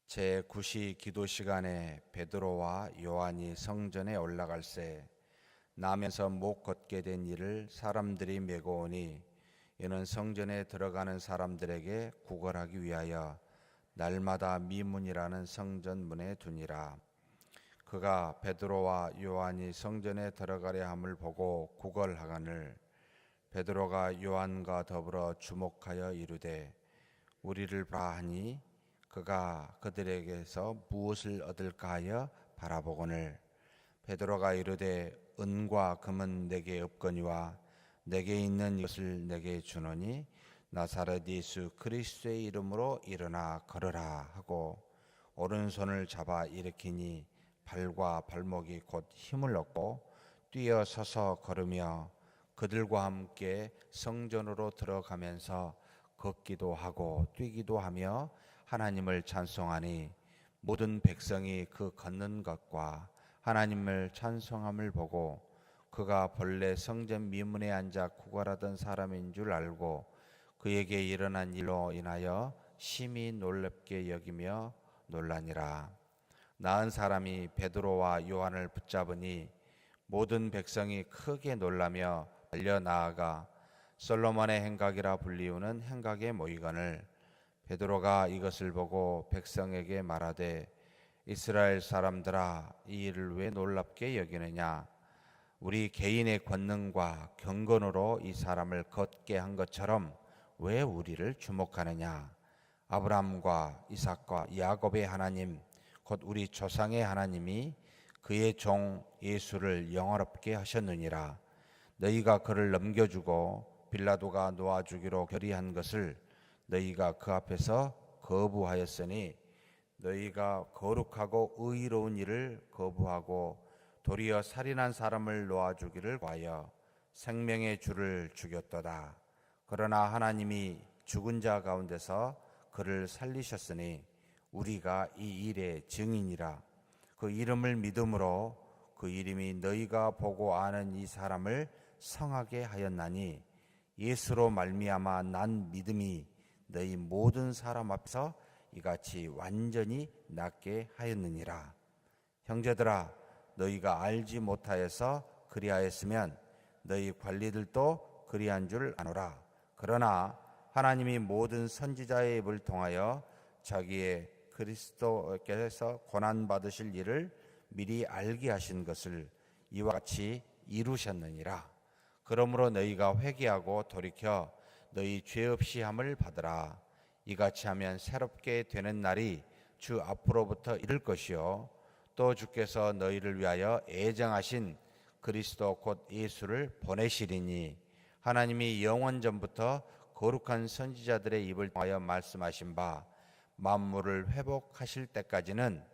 제9시 기도 시간에 베드로와 요한이 성전에 올라갈새 나면서 못 걷게 된 이를 사람들이 메고 오니 이는 성전에 들어가는 사람들에게 구걸하기 위하여 날마다 미문이라는 성전문에 두니라. 그가 베드로와 요한이 성전에 들어가려 함을 보고 구걸하거늘 베드로가 요한과 더불어 주목하여 이르되 우리를 보라 하니 그가 그들에게서 무엇을 얻을까 하여 바라보거늘 베드로가 이르되 은과 금은 내게 없거니와 내게 있는 이것을 내게 주노니 나사렛 예수 그리스도의 이름으로 일어나 걸으라 하고 오른손을 잡아 일으키니 발과 발목이 곧 힘을 얻고 뛰어 서서 걸으며 그들과 함께 성전으로 들어가면서 걷기도 하고 뛰기도 하며 하나님을 찬송하니 모든 백성이 그 걷는 것과 하나님을 찬송함을 보고 그가 본래 성전 미문에 앉아 구걸하던 사람인 줄 알고 그에게 일어난 일로 인하여 심히 놀랍게 여기며 놀라니라. 나은 사람이 베드로와 요한을 붙잡으니 모든 백성이 크게 놀라며 달려 나아가 솔로몬의 행각이라 불리우는 행각에 모이거늘 베드로가 이것을 보고 백성에게 말하되 이스라엘 사람들아 이 일을 왜 놀랍게 여기느냐 우리 개인의 권능과 경건으로 이 사람을 걷게 한 것처럼 왜 우리를 주목하느냐 아브라함과 이삭과 야곱의 하나님 곧 우리 조상의 하나님이 그의 종 예수를 영화롭게 하셨느니라. 너희가 그를 넘겨주고 빌라도가 놓아주기로 결의한 것을 너희가 그 앞에서 거부하였으니 너희가 거룩하고 의로운 일을 거부하고 도리어 살인한 사람을 놓아주기를 구하여 생명의 주를 죽였도다. 그러나 하나님이 죽은 자 가운데서 그를 살리셨으니 우리가 이 일의 증인이라. 그 이름을 믿음으로 그 이름이 너희가 보고 아는 이 사람을 성하게 하였나니 예수로 말미암아 난 믿음이 너희 모든 사람 앞에서 이같이 완전히 낫게 하였느니라. 형제들아 너희가 알지 못하여서 그리하였으면 너희 관리들도 그리한 줄 아노라. 그러나 하나님이 모든 선지자의 입을 통하여 자기의 그리스도께서 고난 받으실 일을 미리 알게 하신 것을 이와 같이 이루셨느니라. 그러므로 너희가 회개하고 돌이켜 너희 죄 없이 함을 받으라. 이같이 하면 새롭게 되는 날이 주 앞으로부터 이를 것이요 또 주께서 너희를 위하여 애정하신 그리스도 곧 예수를 보내시리니 하나님이 영원 전부터 거룩한 선지자들의 입을 통하여 말씀하신 바 만물을 회복하실 때까지는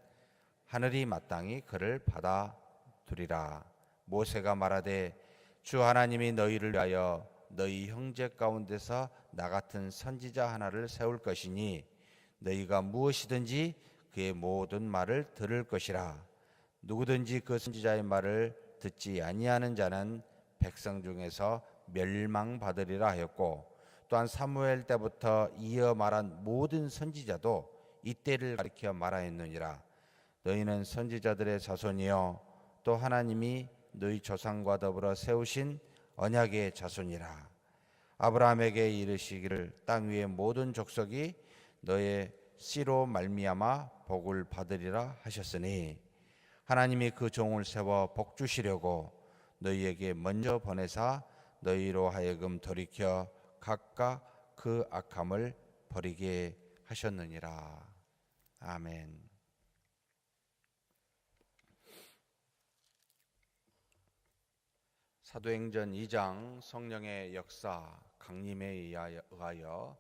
하늘이 마땅히 그를 받아두리라. 모세가 말하되 주 하나님이 너희를 위하여 너희 형제 가운데서 나 같은 선지자 하나를 세울 것이니 너희가 무엇이든지 그의 모든 말을 들을 것이라. 누구든지 그 선지자의 말을 듣지 아니하는 자는 백성 중에서 멸망받으리라 하였고 또한 사무엘 때부터 이어 말한 모든 선지자도 이때를 가리켜 말하였느니라. 너희는 선지자들의 자손이요 또 하나님이 너희 조상과 더불어 세우신 언약의 자손이라. 아브라함에게 이르시기를 땅 위의 모든 족속이 너의 씨로 말미암아 복을 받으리라 하셨으니 하나님이 그 종을 세워 복 주시려고 너희에게 먼저 보내사 너희로 하여금 돌이켜 각각 그 악함을 버리게 하셨느니라. 아멘. 사도행전 2장 성령의 역사 강림에 의하여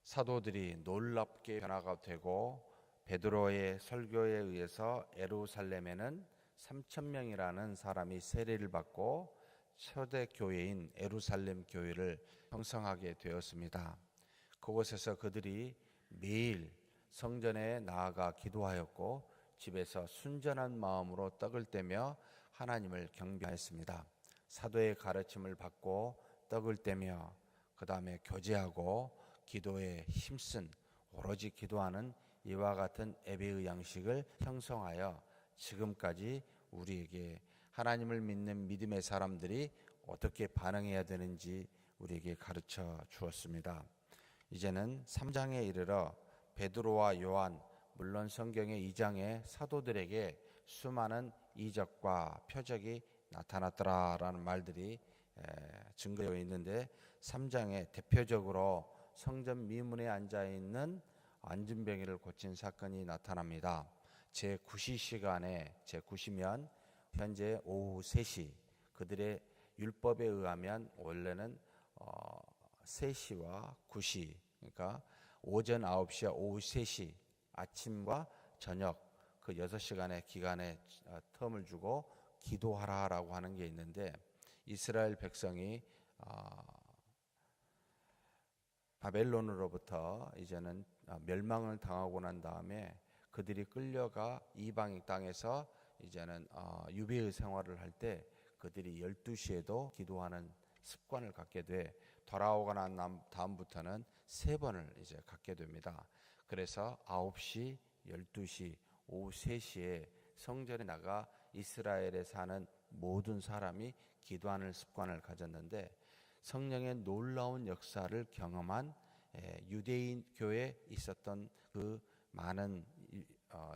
사도들이 놀랍게 변화가 되고 베드로의 설교에 의해서 예루살렘에는 3,000명이라는 사람이 세례를 받고 초대 교회인 예루살렘 교회를 형성하게 되었습니다. 그곳에서 그들이 매일 성전에 나아가 기도하였고 집에서 순전한 마음으로 떡을 떼며 하나님을 경배했습니다. 사도의 가르침을 받고 떡을 떼며 그 다음에 교제하고 기도에 힘쓴 오로지 기도하는 이와 같은 예배의 양식을 형성하여 지금까지 우리에게 하나님을 믿는 믿음의 사람들이 어떻게 반응해야 되는지 우리에게 가르쳐 주었습니다. 이제는 3장에 이르러 베드로와 요한, 물론 성경의 2장의 사도들에게 수많은 이적과 표적이 나타났더라라는 말들이 증거되어 있는데, 3장에 대표적으로 성전 미문에 앉아있는 안진뱅이를 고친 사건이 나타납니다. 제9시 시간에, 제9시면 현재 오후 3시, 그들의 율법에 의하면 원래는 3시와 9시, 그러니까 오전 9시와 오후 3시, 아침과 저녁 그 6시간의 기간에 텀을 주고 기도하라라고 하는 게 있는데, 이스라엘 백성이 바벨론으로부터 이제는 멸망을 당하고 난 다음에 그들이 끌려가 이방 땅에서 이제는 유배의 생활을 할 때 그들이 12시에도 기도하는 습관을 갖게 돼 돌아오고 난 다음부터는 3번을 이제 갖게 됩니다. 그래서 9시, 12시, 오후 3시에 성전에 나가 이스라엘에 사는 모든 사람이 기도하는 습관을 가졌는데, 성령의 놀라운 역사를 경험한 유대인 교회에 있었던 그 많은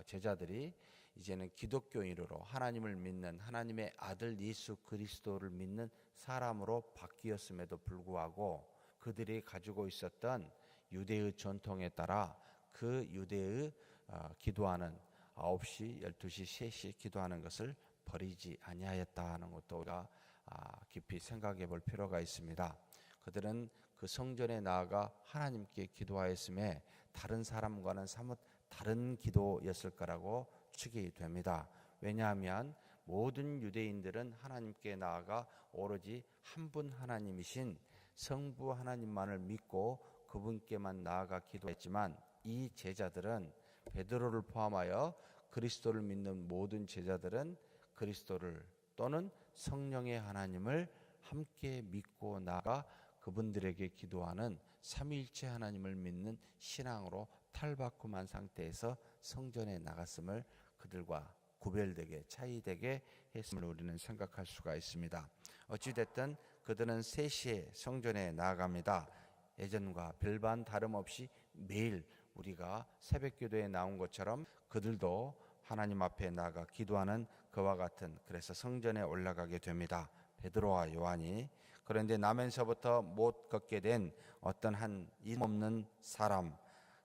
제자들이 이제는 기독교인으로 하나님을 믿는, 하나님의 아들 예수 그리스도를 믿는 사람으로 바뀌었음에도 불구하고 그들이 가지고 있었던 유대의 전통에 따라 그 유대의 기도하는 9시, 12시, 3시 기도하는 것을 버리지 아니하였다는 것도 우리가 깊이 생각해 볼 필요가 있습니다. 그들은 그 성전에 나아가 하나님께 기도하였음에 다른 사람과는 사뭇 다른 기도였을 거라고 추측이 됩니다. 왜냐하면 모든 유대인들은 하나님께 나아가 오로지 한 분 하나님이신 성부 하나님만을 믿고 그분께만 나아가 기도했지만, 이 제자들은, 베드로를 포함하여 그리스도를 믿는 모든 제자들은 그리스도를 또는 성령의 하나님을 함께 믿고 나아가 그분들에게 기도하는 삼위일체 하나님을 믿는 신앙으로 탈바꿈한 상태에서 성전에 나갔음을 그들과 구별되게, 차이되게 했음을 우리는 생각할 수가 있습니다. 어찌됐든 그들은 3시에 성전에 나아갑니다. 예전과 별반 다름없이 매일 우리가 새벽기도에 나온 것처럼 그들도 하나님 앞에 나아가 기도하는 그와 같은, 그래서 성전에 올라가게 됩니다. 베드로와 요한이. 그런데 나면서부터 못 걷게 된 어떤 한 이름 없는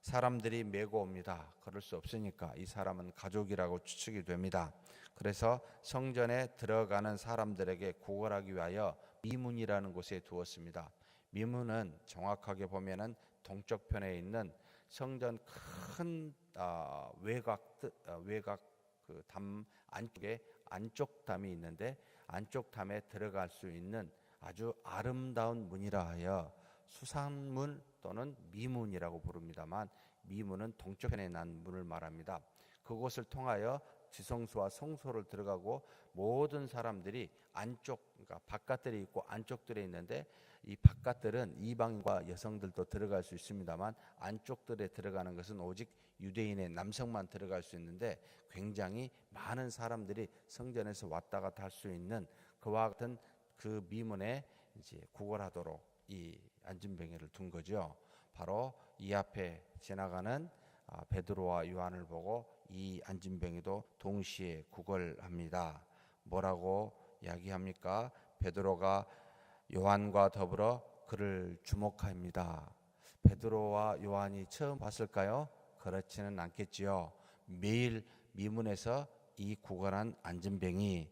사람들이 메고 옵니다. 그럴 수 없으니까 이 사람은 가족이라고 추측이 됩니다. 그래서 성전에 들어가는 사람들에게 구걸하기 위하여 미문이라는 곳에 두었습니다. 미문은 정확하게 보면은 동쪽편에 있는 성전 큰 외곽 그 담 안쪽에 안쪽 담이 있는데, 안쪽 담에 들어갈 수 있는 아주 아름다운 문이라 하여 수산문 또는 미문이라고 부릅니다만, 미문은 동쪽편에 난 문을 말합니다. 그곳을 통하여 지성소와 성소를 들어가고 모든 사람들이 안쪽, 그러니까 바깥들이 있고 안쪽들에 있는데, 이 바깥들은 이방인과 여성들도 들어갈 수 있습니다만 안쪽들에 들어가는 것은 오직 유대인의 남성만 들어갈 수 있는데, 굉장히 많은 사람들이 성전에서 왔다 갔다 할 수 있는 그와 같은 그 미문에 이제 구걸하도록 이 안진뱅이를 둔 거죠. 바로 이 앞에 지나가는 베드로와 요한을 보고 이 안진뱅이도 동시에 구걸합니다. 뭐라고 이야기합니까? 베드로가 요한과 더불어 그를 주목합니다. 베드로와 요한이 처음 봤을까요? 그렇지는 않겠지요. 매일 미문에서 이 구걸한 안진뱅이,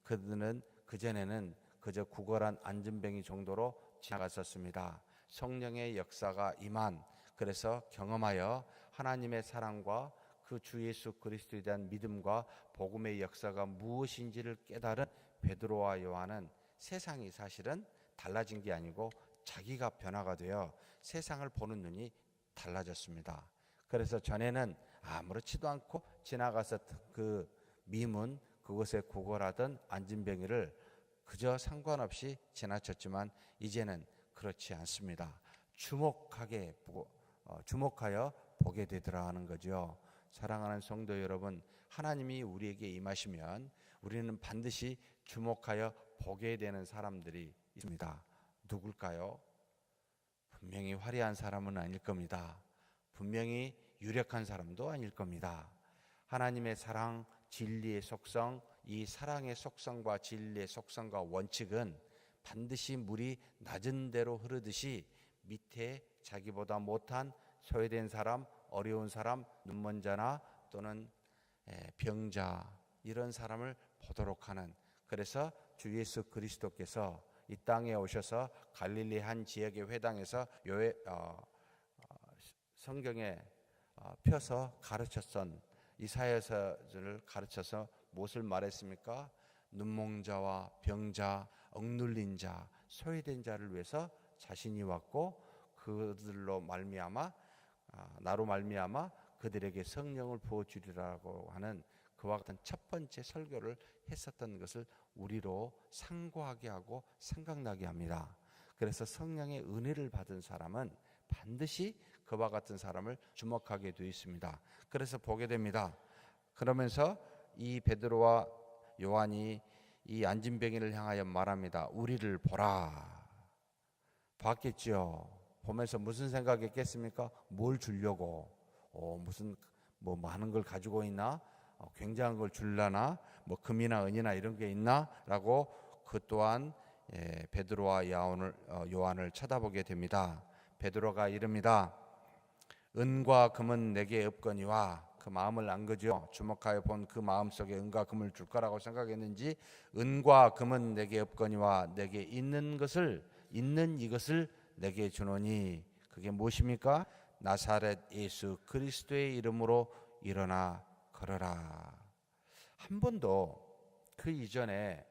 그들은 그전에는 그저 구걸한 안진뱅이 정도로 지나갔었습니다. 성령의 역사가 임한, 그래서 경험하여 하나님의 사랑과 그 주 예수 그리스도에 대한 믿음과 복음의 역사가 무엇인지를 깨달은 베드로와 요한은 세상이 사실은 달라진 게 아니고 자기가 변화가 되어 세상을 보는 눈이 달라졌습니다. 그래서 전에는 아무렇지도 않고 지나가서 그 미문 그곳에 구걸하던 안진뱅이를 그저 상관없이 지나쳤지만 이제는 그렇지 않습니다. 주목하여 보게 되더라 하는 거죠. 사랑하는 성도 여러분, 하나님이 우리에게 임하시면 우리는 반드시 주목하여 보게 되는 사람들이 있습니다. 누굴까요? 분명히 화려한 사람은 아닐 겁니다. 분명히 유력한 사람도 아닐 겁니다. 하나님의 사랑, 진리의 속성, 이 사랑의 속성과 진리의 속성과 원칙은 반드시 물이 낮은 데로 흐르듯이 밑에 자기보다 못한 소외된 사람, 어려운 사람, 눈먼 자나 또는 병자, 이런 사람을 보도록 하는, 그래서 주 예수 그리스도께서 이 땅에 오셔서 갈릴리 한 지역의 회당에서 성경에 펴서 가르쳤던 이사야서를 가르쳐서 무엇을 말했습니까? 눈먼 자와 병자, 억눌린 자, 소외된 자를 위해서 자신이 왔고 그들로 말미암아 나로 말미암아 그들에게 성령을 부어 주리라고 하는 그와 같은 첫 번째 설교를 했었던 것을 우리로 상고하게 하고 생각나게 합니다. 그래서 성령의 은혜를 받은 사람은 반드시 그와 같은 사람을 주목하게 되어 있습니다. 그래서 보게 됩니다. 그러면서 이 베드로와 요한이 이 안진뱅이를 향하여 말합니다. 우리를 보라. 봤겠죠. 보면서 무슨 생각했겠습니까? 뭘 주려고? 무슨 많은 걸 가지고 있나? 굉장한 걸 줄라나? 금이나 은이나 이런 게 있나? 라고 그 또한 베드로와 요한을 쳐다보게 됩니다. 베드로가 이릅니다. 은과 금은 내게 없거니와, 그 마음을 안 거죠. 주목하여 본 그 마음 속에 은과 금을 줄 거라고 생각했는지, 은과 금은 내게 없거니와 내게 있는 이것을 내게 주노니, 그게 무엇입니까? 나사렛 예수 그리스도의 이름으로 일어나 걸어라. 한 번도 그 이전에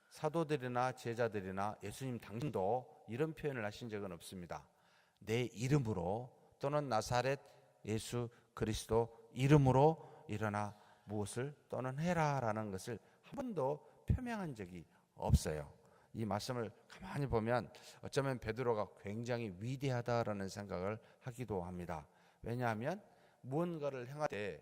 사도들이나 제자들이나 예수님 당신도 이런 표현을 하신 적은 없습니다. 내 이름으로 또는 나사렛 예수 그리스도 이름으로 일어나 무엇을 또는 해라라는 것을 한 번도 표명한 적이 없어요. 이 말씀을 가만히 보면 어쩌면 베드로가 굉장히 위대하다라는 생각을 하기도 합니다. 왜냐하면 무언가를 행할 때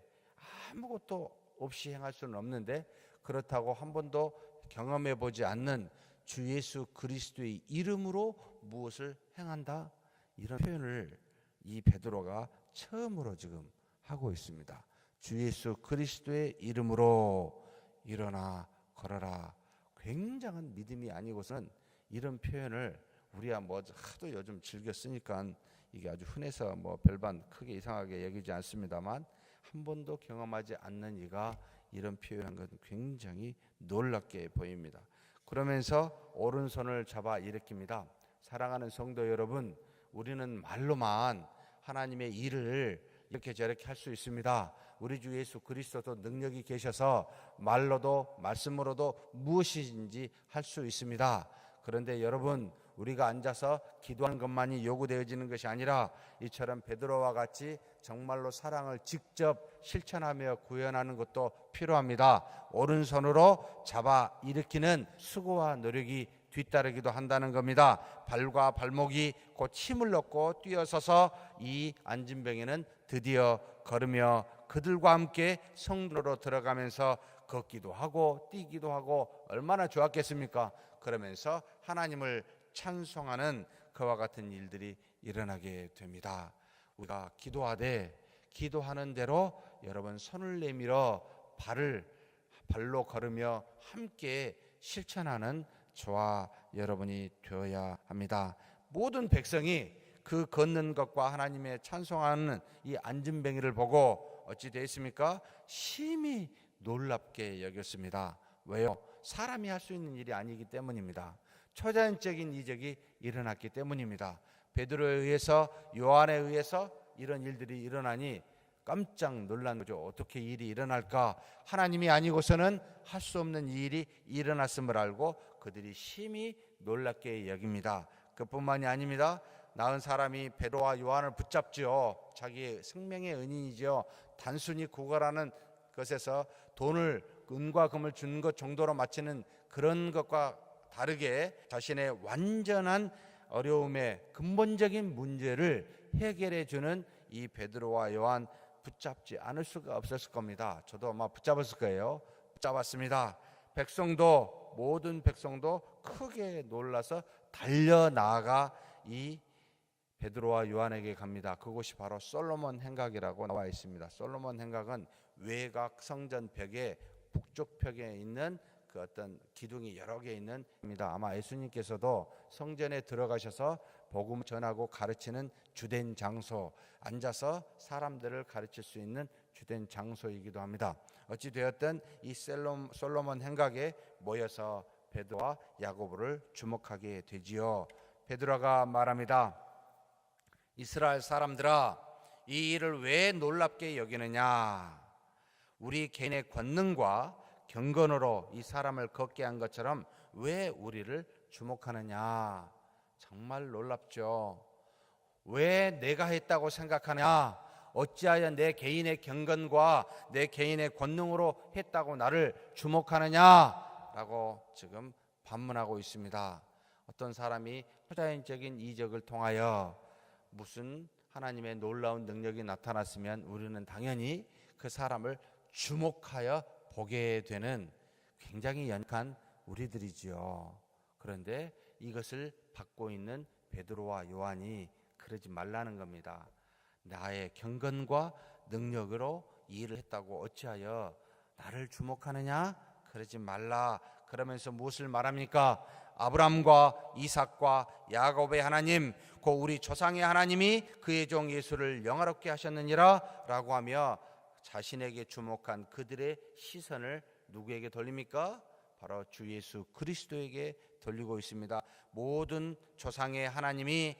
아무것도 없이 행할 수는 없는데, 그렇다고 한 번도 경험해 보지 않는 주 예수 그리스도의 이름으로 무엇을 행한다, 이런 표현을 이 베드로가 처음으로 지금 하고 있습니다. 주 예수 그리스도의 이름으로 일어나 걸어라. 굉장한 믿음이 아니고서는 이런 표현을 우리야 하도 요즘 즐겨 쓰니까 이게 아주 흔해서 별반 크게 이상하게 여기지 않습니다만, 한 번도 경험하지 않는 이가 이런 표현한 것은 굉장히 놀랍게 보입니다. 그러면서 오른손을 잡아 일으킵니다. 사랑하는 성도 여러분, 우리는 말로만 하나님의 일을 이렇게 저렇게 할 수 있습니다. 우리 주 예수 그리스도도 능력이 계셔서 말로도 말씀으로도 무엇이든지 할 수 있습니다. 그런데 여러분, 우리가 앉아서 기도하는 것만이 요구되어지는 것이 아니라 이처럼 베드로와 같이 정말로 사랑을 직접 실천하며 구현하는 것도 필요합니다. 오른손으로 잡아 일으키는 수고와 노력이 뒤따르기도 한다는 겁니다. 발과 발목이 곧 힘을 넣고 뛰어서서 이 안진뱅이는 드디어 걸으며 그들과 함께 성도로 들어가면서 걷기도 하고 뛰기도 하고 얼마나 좋았겠습니까? 그러면서 하나님을 찬송하는 그와 같은 일들이 일어나게 됩니다. 우리가 기도하되 기도하는 대로 여러분 손을 내밀어 발로 걸으며 함께 실천하는 저와 여러분이 되어야 합니다. 모든 백성이 그 걷는 것과 하나님의 찬송하는 이 안진뱅이를 보고 어찌 되었습니까? 심히 놀랍게 여겼습니다. 왜요? 사람이 할 수 있는 일이 아니기 때문입니다. 초자연적인 이적이 일어났기 때문입니다. 베드로에 의해서, 요한에 의해서 이런 일들이 일어나니 깜짝 놀란 거죠. 어떻게 일이 일어날까? 하나님이 아니고서는 할 수 없는 일이 일어났음을 알고 그들이 심히 놀랍게 여깁니다. 그뿐만이 아닙니다. 낳은 사람이 베드로와 요한을 붙잡죠. 자기의 생명의 은인이죠. 단순히 구걸하는 것에서 은과 금을 준 것 정도로 마치는 그런 것과 다르게 자신의 완전한 어려움의 근본적인 문제를 해결해 주는 이 베드로와 요한 붙잡지 않을 수가 없었을 겁니다. 저도 아마 붙잡았을 거예요. 붙잡았습니다. 백성도, 모든 백성도 크게 놀라서 달려나가 이 베드로와 요한에게 갑니다. 그곳이 바로 솔로몬 행각이라고 나와 있습니다. 솔로몬 행각은 외곽 성전 벽의 북쪽 벽에 있는 그 어떤 기둥이 여러 개 있는 입니다. 아마 예수님께서도 성전에 들어가셔서 복음을 전하고 가르치는 주된 장소, 앉아서 사람들을 가르칠 수 있는 주된 장소이기도 합니다. 어찌 되었든 이 솔로몬 행각에 모여서 베드로와 야고보를 주목하게 되지요. 베드로가 말합니다. 이스라엘 사람들아, 이 일을 왜 놀랍게 여기느냐? 우리 개인의 권능과 경건으로 이 사람을 걷게 한 것처럼 왜 우리를 주목하느냐? 정말 놀랍죠. 왜 내가 했다고 생각하냐? 어찌하여 내 개인의 경건과 내 개인의 권능으로 했다고 나를 주목하느냐? 라고 지금 반문하고 있습니다. 어떤 사람이 초자연적인 이적을 통하여 무슨 하나님의 놀라운 능력이 나타났으면 우리는 당연히 그 사람을 주목하여 보게 되는 굉장히 연약한 우리들이지요. 그런데 이것을 받고 있는 베드로와 요한이 그러지 말라는 겁니다. 나의 경건과 능력으로 이 일을 했다고 어찌하여 나를 주목하느냐? 그러지 말라. 그러면서 무엇을 말합니까? 아브라함과 이삭과 야곱의 하나님, 곧 우리 조상의 하나님이 그의 종 예수를 영화롭게 하셨느니라 라고 하며 자신에게 주목한 그들의 시선을 누구에게 돌립니까? 바로 주 예수 그리스도에게 돌리고 있습니다. 모든 조상의 하나님이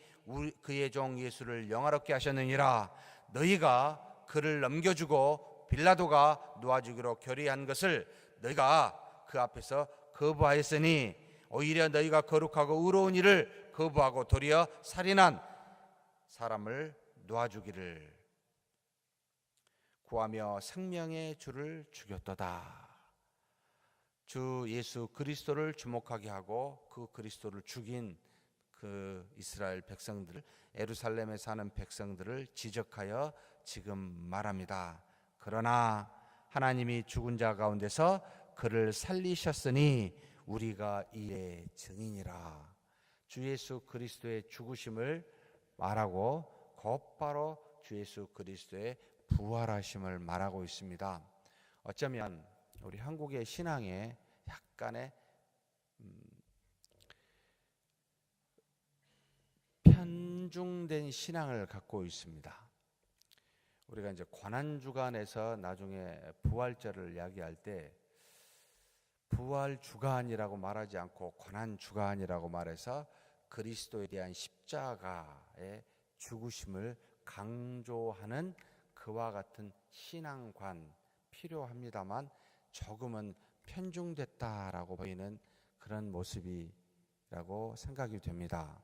그의 종 예수를 영화롭게 하셨느니라. 너희가 그를 넘겨주고 빌라도가 놓아주기로 결의한 것을 너희가 그 앞에서 거부하였으니 오히려 너희가 거룩하고 의로운 일을 거부하고 도리어 살인한 사람을 놓아주기를 구하며 생명의 주를 죽였도다. 주 예수 그리스도를 주목하게 하고 그 그리스도를 죽인 그 이스라엘 백성들, 예루살렘에 사는 백성들을 지적하여 지금 말합니다. 그러나 하나님이 죽은 자 가운데서 그를 살리셨으니 우리가 이의 증인이라. 주 예수 그리스도의 죽으심을 말하고 곧바로 주 예수 그리스도의 부활하심을 말하고 있습니다. 어쩌면 우리 한국의 신앙에 약간의 편중된 신앙을 갖고 있습니다. 우리가 이제 고난주간에서 나중에 부활절을 이야기할 때 부활주간이라고 말하지 않고 고난주간이라고 말해서 그리스도에 대한 십자가의 죽으심을 강조하는 그와 같은 신앙관 필요합니다만 조금은 편중됐다라고 보이는 그런 모습이라고 생각이 됩니다.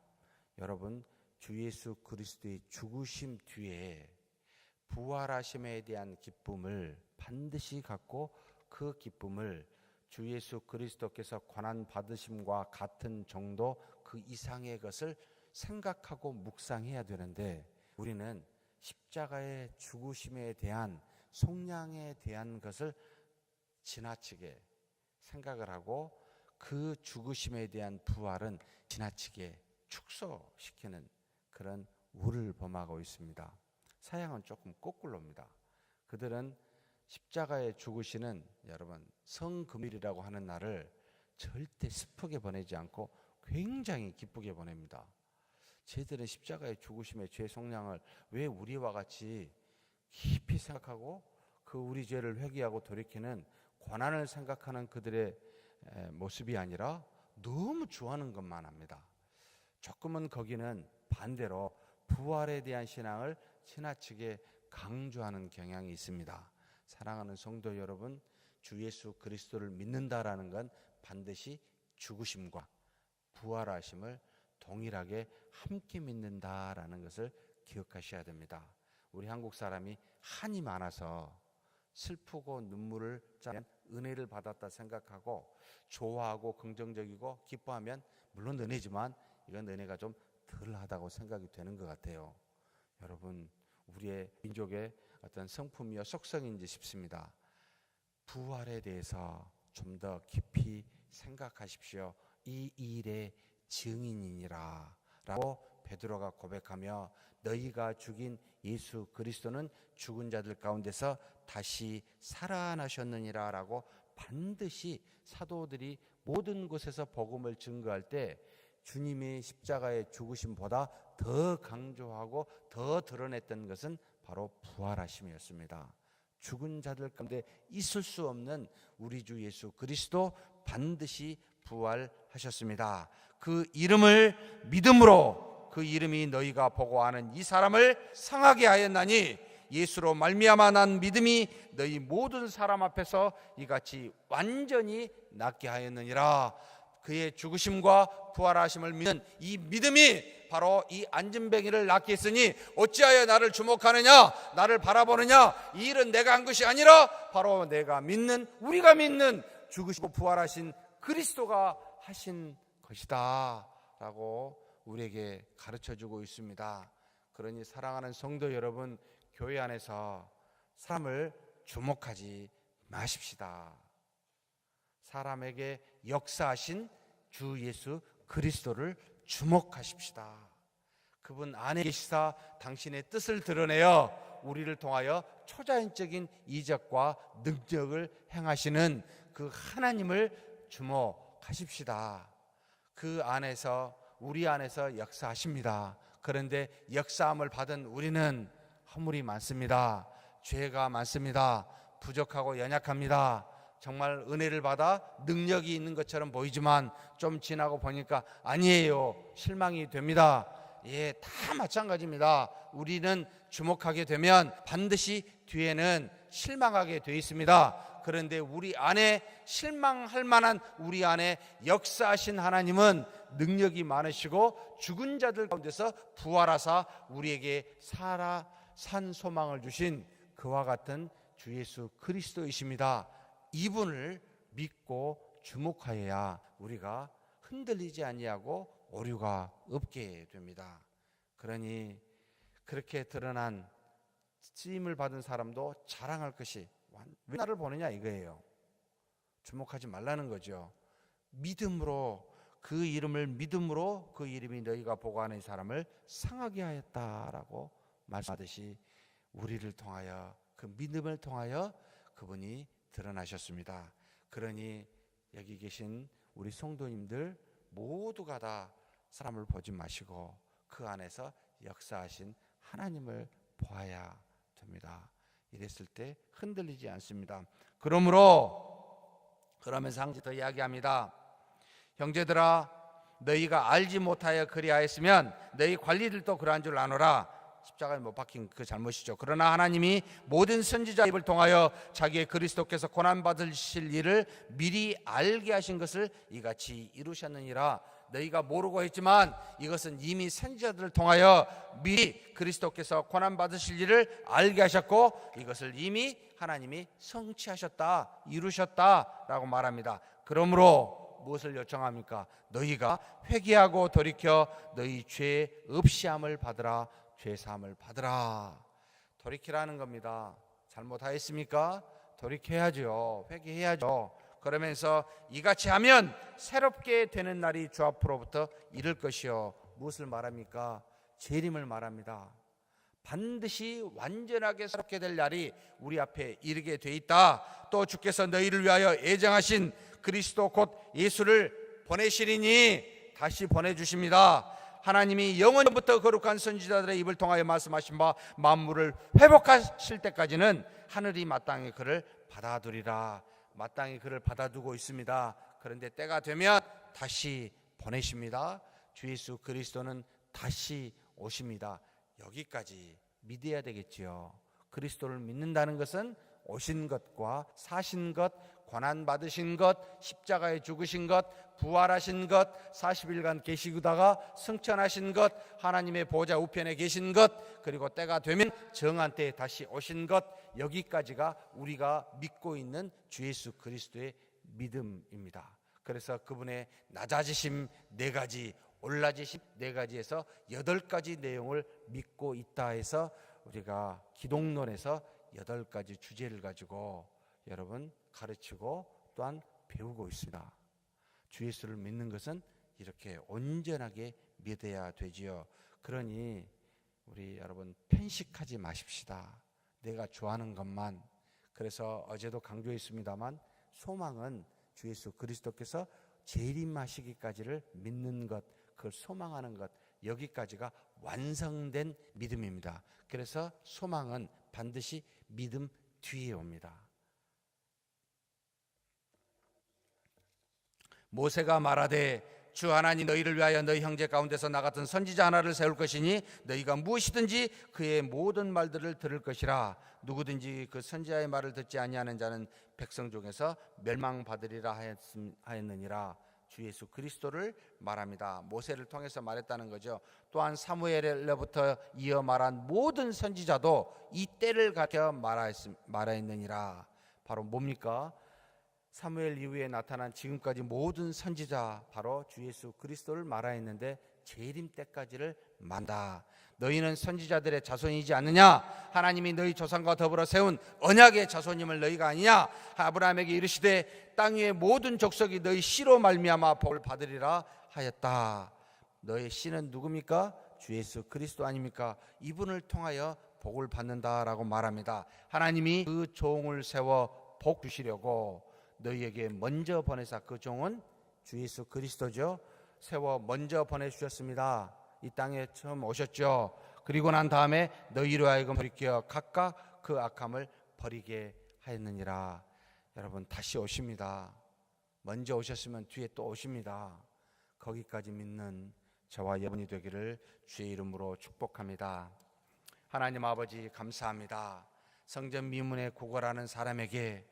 여러분, 주 예수 그리스도의 죽으심 뒤에 부활하심에 대한 기쁨을 반드시 갖고 그 기쁨을 주 예수 그리스도께서 고난 받으심과 같은 정도 그 이상의 것을 생각하고 묵상해야 되는데 우리는 십자가의 죽으심에 대한 속량에 대한 것을 지나치게 생각을 하고 그 죽으심에 대한 부활은 지나치게 축소시키는 그런 우를 범하고 있습니다. 서양은 조금 거꾸로입니다. 그들은 십자가에 죽으시는 여러분 성금일이라고 하는 날을 절대 슬프게 보내지 않고 굉장히 기쁘게 보냅니다. 쟤들은 십자가의 죽으심의 죄 속량을 왜 우리와 같이 깊이 생각하고 그 우리 죄를 회개하고 돌이키는 고난을 생각하는 그들의 모습이 아니라 너무 좋아하는 것만 합니다. 조금은 거기는 반대로 부활에 대한 신앙을 지나치게 강조하는 경향이 있습니다. 사랑하는 성도 여러분, 주 예수 그리스도를 믿는다라는 건 반드시 죽으심과 부활하심을 동일하게 함께 믿는다라는 것을 기억하셔야 됩니다. 우리 한국 사람이 한이 많아서 슬프고 눈물을 짜면 은혜를 받았다 생각하고 좋아하고 긍정적이고 기뻐하면 물론 은혜지만 이건 은혜가 좀 덜하다고 생각이 되는 것 같아요. 여러분, 우리의 민족의 어떤 성품이요 속성인지 싶습니다. 부활에 대해서 좀 더 깊이 생각하십시오. 이 일의 증인이니라 라고 베드로가 고백하며 너희가 죽인 예수 그리스도는 죽은 자들 가운데서 다시 살아나셨느니라 라고 반드시 사도들이 모든 곳에서 복음을 증거할 때 주님의 십자가의 죽으심보다 더 강조하고 더 드러냈던 것은 바로 부활하심이었습니다. 죽은 자들 가운데 있을 수 없는 우리 주 예수 그리스도 반드시 부활하셨습니다. 그 이름을 믿음으로 그 이름이 너희가 보고 아는 이 사람을 상하게 하였나니 예수로 말미암아 난 믿음이 너희 모든 사람 앞에서 이같이 완전히 낫게 하였느니라. 그의 죽으심과 부활하심을 믿는 이 믿음이 바로 이 안진뱅이를 낫게 했으니 어찌하여 나를 주목하느냐, 나를 바라보느냐. 이 일은 내가 한 것이 아니라 바로 내가 믿는, 우리가 믿는 죽으시고 부활하신 그리스도가 하신 것이다 라고 우리에게 가르쳐주고 있습니다. 그러니 사랑하는 성도 여러분, 교회 안에서 사람을 주목하지 마십시다. 사람에게 역사하신 주 예수 그리스도를 주목하십시다. 그분 안에 계시사 당신의 뜻을 드러내어 우리를 통하여 초자연적인 이적과 능력을 행하시는 그 하나님을 주목하십시다. 그 안에서, 우리 안에서 역사하십니다. 그런데 역사함을 받은 우리는 허물이 많습니다. 죄가 많습니다. 부족하고 연약합니다. 정말 은혜를 받아 능력이 있는 것처럼 보이지만 좀 지나고 보니까 아니에요. 실망이 됩니다. 예, 다 마찬가지입니다. 우리는 주목하게 되면 반드시 뒤에는 실망하게 되어 있습니다. 그런데 우리 안에 실망할 만한 우리 안에 역사하신 하나님은 능력이 많으시고 죽은 자들 가운데서 부활하사 우리에게 산 소망을 주신 그와 같은 주 예수 그리스도이십니다. 이분을 믿고 주목하여야 우리가 흔들리지 아니하고 오류가 없게 됩니다. 그러니 그렇게 드러난 쓰임을 받은 사람도 자랑할 것이 왜 나를 보느냐 이거예요. 주목하지 말라는 거죠. 믿음으로, 그 이름을 믿음으로 그 이름이 너희가 보고 하는 사람을 상하게 하였다라고 말씀하듯이 우리를 통하여, 그 믿음을 통하여 그분이 드러나셨습니다. 그러니 여기 계신 우리 성도님들 모두가 다 사람을 보지 마시고 그 안에서 역사하신 하나님을 보아야 됩니다. 이랬을 때 흔들리지 않습니다. 그러면서 한 가지 더 이야기합니다. 형제들아, 너희가 알지 못하여 그리하였으면 너희 관리들도 그러한 줄 아노라. 십자가에 못 박힌 그 잘못이죠. 그러나 하나님이 모든 선지자 입을 통하여 자기의 그리스도께서 고난받으실 일을 미리 알게 하신 것을 이같이 이루셨느니라. 너희가 모르고 했지만 이것은 이미 선지자들을 통하여 미리 그리스도께서 고난받으실 일을 알게 하셨고 이것을 이미 하나님이 성취하셨다, 이루셨다라고 말합니다. 그러므로 무엇을 요청합니까? 너희가 회개하고 돌이켜 너희 죄 없이함을 받으라. 죄사함을 받으라. 돌이키라는 겁니다. 잘못하였습니까? 돌이켜야죠. 회개해야죠. 그러면서 이같이 하면 새롭게 되는 날이 주 앞으로부터 이를 것이요. 무엇을 말합니까? 재림을 말합니다. 반드시 완전하게 새롭게 될 날이 우리 앞에 이르게 돼 있다. 또 주께서 너희를 위하여 예정하신 그리스도 곧 예수를 보내시리니 다시 보내주십니다. 하나님이 영원부터 거룩한 선지자들의 입을 통하여 말씀하신 바 만물을 회복하실 때까지는 하늘이 마땅히 그를 받아두리라. 마땅히 그를 받아두고 있습니다. 그런데 때가 되면 다시 보내십니다. 주 예수 그리스도는 다시 오십니다. 여기까지 믿어야 되겠지요. 그리스도를 믿는다는 것은 오신 것과 사신 것, 고난받으신 것, 십자가에 죽으신 것, 부활하신 것, 40일간 계시다가 승천하신 것, 하나님의 보좌 우편에 계신 것, 그리고 때가 되면 정한 때에 다시 오신 것, 여기까지가 우리가 믿고 있는 주 예수 그리스도의 믿음입니다. 그래서 그분의 낮아지심 4가지, 올라지심 4가지에서 8가지 내용을 믿고 있다 해서 우리가 기독론에서 8가지 주제를 가지고 여러분 가르치고 또한 배우고 있습니다. 주 예수를 믿는 것은 이렇게 온전하게 믿어야 되지요. 그러니 우리 여러분 편식하지 마십시다. 내가 좋아하는 것만. 그래서 어제도 강조했습니다만 소망은 주 예수 그리스도께서 재림하시기까지를 믿는 것, 그걸 소망하는 것, 여기까지가 완성된 믿음입니다. 그래서 소망은 반드시 믿음 뒤에 옵니다. 모세가 말하되 주 하나님 너희를 위하여 너희 형제 가운데서 나 같은 선지자 하나를 세울 것이니 너희가 무엇이든지 그의 모든 말들을 들을 것이라. 누구든지 그 선지자의 말을 듣지 아니하는 자는 백성 중에서 멸망받으리라 하였느니라. 주 예수 그리스도를 말합니다. 모세를 통해서 말했다는 거죠. 또한 사무엘로부터 이어 말한 모든 선지자도 이 때를 가려 말하였느니라. 바로 뭡니까? 사무엘 이후에 나타난 지금까지 모든 선지자 바로 주 예수 그리스도를 말하였는데 재림 때까지를 말한다. 너희는 선지자들의 자손이지 않느냐? 하나님이 너희 조상과 더불어 세운 언약의 자손임을 너희가 아니냐? 아브라함에게 이르시되 땅 위의 모든 족속이 너희 씨로 말미암아 복을 받으리라 하였다. 너의 씨는 누굽니까? 주 예수 그리스도 아닙니까? 이분을 통하여 복을 받는다라고 말합니다. 하나님이 그 종을 세워 복 주시려고 너희에게 먼저 보내사, 그 종은 주 예수 그리스도죠. 세워 먼저 보내주셨습니다. 이 땅에 처음 오셨죠. 그리고 난 다음에 너희로 하여금 돌이켜 각각 그 악함을 버리게 하였느니라. 여러분 다시 오십니다. 먼저 오셨으면 뒤에 또 오십니다. 거기까지 믿는 저와 여러분이 되기를 주의 이름으로 축복합니다. 하나님 아버지 감사합니다. 성전 미문에 구걸하는 사람에게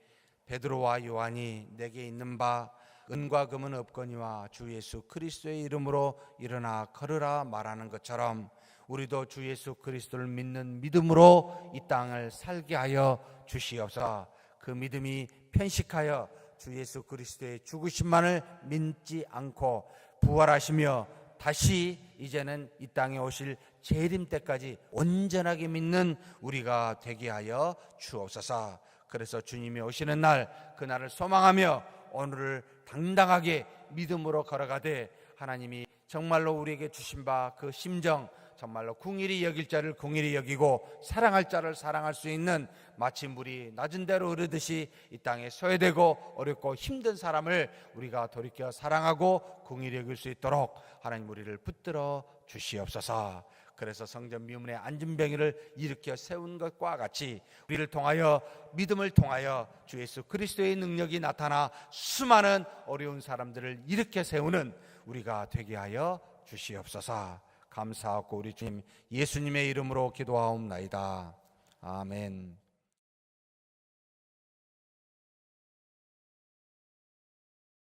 베드로와 요한이 내게 있는 바 은과 금은 없거니와 주 예수 그리스도의 이름으로 일어나 걸으라 말하는 것처럼 우리도 주 예수 그리스도를 믿는 믿음으로 이 땅을 살게 하여 주시옵소서. 그 믿음이 편식하여 주 예수 그리스도의 죽으심만을 믿지 않고 부활하시며 다시 이제는 이 땅에 오실 재림 때까지 온전하게 믿는 우리가 되게 하여 주옵소서. 그래서 주님이 오시는 날, 그날을 소망하며 오늘을 당당하게 믿음으로 걸어가되 하나님이 정말로 우리에게 주신 바 그 심정, 정말로 궁일이 여길 자를 궁일이 여기고 사랑할 자를 사랑할 수 있는 마치 물이 낮은 데로 흐르듯이 이 땅에 소외되고 어렵고 힘든 사람을 우리가 돌이켜 사랑하고 궁일이 여길 수 있도록 하나님 우리를 붙들어 주시옵소서. 그래서 성전 미문에 안진뱅이를 일으켜 세운 것과 같이 우리를 통하여 믿음을 통하여 주 예수 그리스도의 능력이 나타나 수많은 어려운 사람들을 일으켜 세우는 우리가 되게 하여 주시옵소서. 감사하고 우리 주님 예수님의 이름으로 기도하옵나이다. 아멘.